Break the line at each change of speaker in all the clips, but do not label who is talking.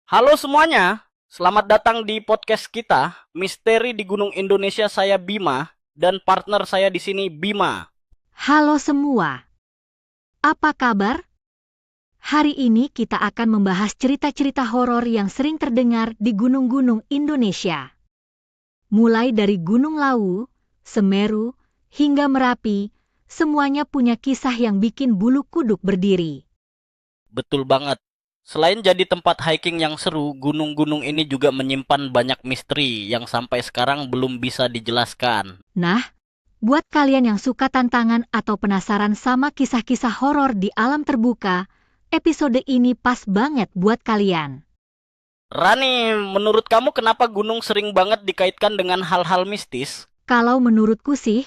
Halo semuanya, selamat datang di podcast kita, Misteri di Gunung Indonesia. Saya Bima dan partner saya di sini Bima.
Halo semua, apa kabar? Hari ini kita akan membahas cerita-cerita horor yang sering terdengar di gunung-gunung Indonesia. Mulai dari Gunung Lawu, Semeru, hingga Merapi, semuanya punya kisah yang bikin bulu kuduk berdiri.
Betul banget. Selain jadi tempat hiking yang seru, gunung-gunung ini juga menyimpan banyak misteri yang sampai sekarang belum bisa dijelaskan.
Nah, buat kalian yang suka tantangan atau penasaran sama kisah-kisah horor di alam terbuka, episode ini pas banget buat kalian.
Rani, menurut kamu kenapa gunung sering banget dikaitkan dengan hal-hal mistis?
Kalau menurutku sih,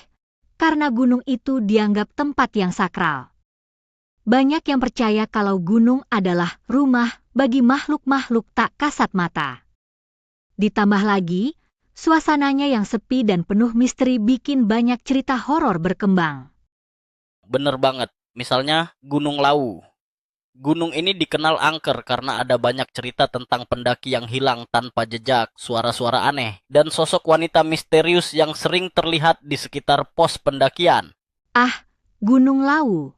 karena gunung itu dianggap tempat yang sakral. Banyak yang percaya kalau gunung adalah rumah bagi makhluk-makhluk tak kasat mata. Ditambah lagi, suasananya yang sepi dan penuh misteri bikin banyak cerita horor berkembang.
Bener banget. Misalnya Gunung Lawu. Gunung ini dikenal angker karena ada banyak cerita tentang pendaki yang hilang tanpa jejak, suara-suara aneh, dan sosok wanita misterius yang sering terlihat di sekitar pos pendakian.
Ah, Gunung Lawu.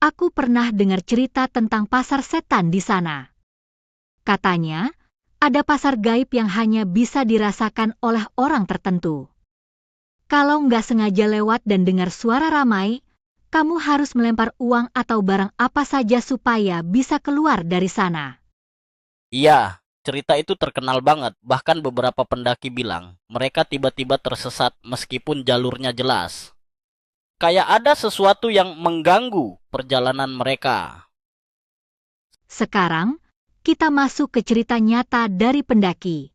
Aku pernah dengar cerita tentang pasar setan di sana. Katanya, ada pasar gaib yang hanya bisa dirasakan oleh orang tertentu. Kalau nggak sengaja lewat dan dengar suara ramai, kamu harus melempar uang atau barang apa saja supaya bisa keluar dari sana.
Iya, cerita itu terkenal banget, bahkan beberapa pendaki bilang mereka tiba-tiba tersesat meskipun jalurnya jelas. Kayak ada sesuatu yang mengganggu perjalanan mereka.
Sekarang, kita masuk ke cerita nyata dari pendaki.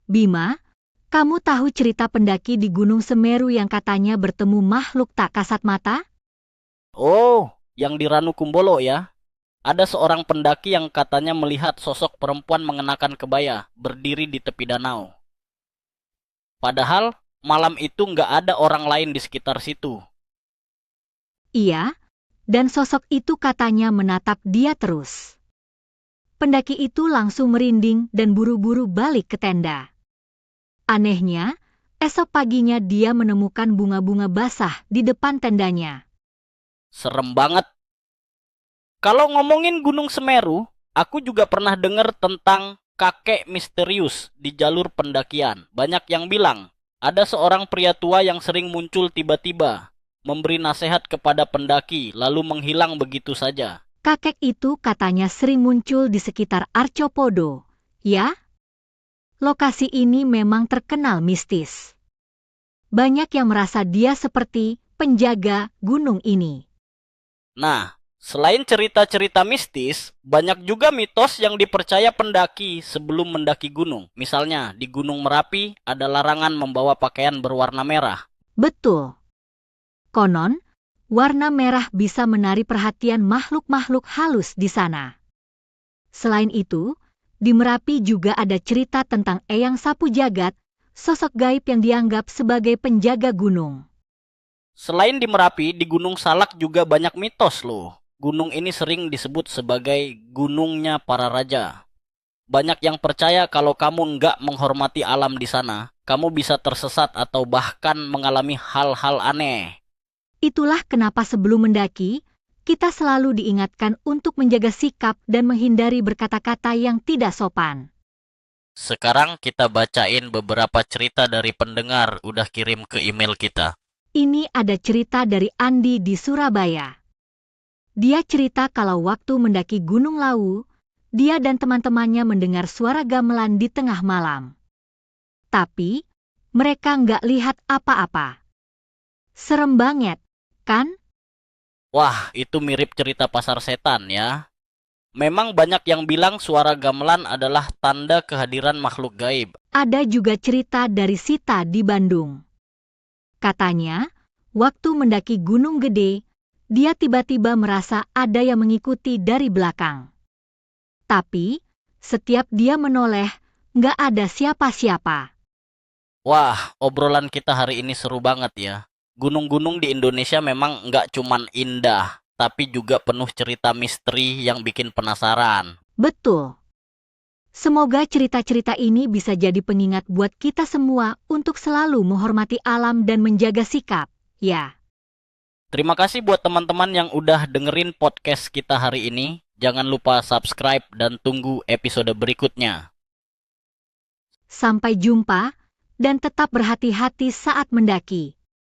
Bima, kamu tahu cerita pendaki di Gunung Semeru yang katanya bertemu makhluk tak kasat mata?
Oh, yang di Ranukumbolo ya. Ada seorang pendaki yang katanya melihat sosok perempuan mengenakan kebaya berdiri di tepi danau. Padahal malam itu nggak ada orang lain di sekitar situ.
Iya, dan sosok itu katanya menatap dia terus. Pendaki itu langsung merinding dan buru-buru balik ke tenda. Anehnya, esok paginya dia menemukan bunga-bunga basah di depan tendanya.
Serem banget. Kalau ngomongin Gunung Semeru, aku juga pernah dengar tentang kakek misterius di jalur pendakian. Banyak yang bilang, ada seorang pria tua yang sering muncul tiba-tiba, memberi nasihat kepada pendaki, lalu menghilang begitu saja.
Kakek itu katanya sering muncul di sekitar Arcopodo. Ya, lokasi ini memang terkenal mistis. Banyak yang merasa dia seperti penjaga gunung ini.
Nah, selain cerita-cerita mistis, banyak juga mitos yang dipercaya pendaki sebelum mendaki gunung. Misalnya, di Gunung Merapi ada larangan membawa pakaian berwarna merah.
Betul. Konon, warna merah bisa menarik perhatian makhluk-makhluk halus di sana. Selain itu, di Merapi juga ada cerita tentang Eyang Sapu Jagat, sosok gaib yang dianggap sebagai penjaga gunung.
Selain di Merapi, di Gunung Salak juga banyak mitos loh. Gunung ini sering disebut sebagai gunungnya para raja. Banyak yang percaya kalau kamu nggak menghormati alam di sana, kamu bisa tersesat atau bahkan mengalami hal-hal aneh.
Itulah kenapa sebelum mendaki, kita selalu diingatkan untuk menjaga sikap dan menghindari berkata-kata yang tidak sopan.
Sekarang kita bacain beberapa cerita dari pendengar udah kirim ke email kita.
Ini ada cerita dari Andi di Surabaya. Dia cerita kalau waktu mendaki Gunung Lawu, dia dan teman-temannya mendengar suara gamelan di tengah malam. Tapi, mereka nggak lihat apa-apa. Serem banget, kan?
Wah, itu mirip cerita pasar setan ya. Memang banyak yang bilang suara gamelan adalah tanda kehadiran makhluk gaib.
Ada juga cerita dari Sita di Bandung. Katanya, waktu mendaki Gunung Gede, dia tiba-tiba merasa ada yang mengikuti dari belakang. Tapi, setiap dia menoleh, nggak ada siapa-siapa.
Wah, obrolan kita hari ini seru banget ya. Gunung-gunung di Indonesia memang nggak cuman indah, tapi juga penuh cerita misteri yang bikin penasaran.
Betul. Semoga cerita-cerita ini bisa jadi pengingat buat kita semua untuk selalu menghormati alam dan menjaga sikap, ya.
Terima kasih buat teman-teman yang udah dengerin podcast kita hari ini. Jangan lupa subscribe dan tunggu episode berikutnya.
Sampai jumpa, dan tetap berhati-hati saat mendaki.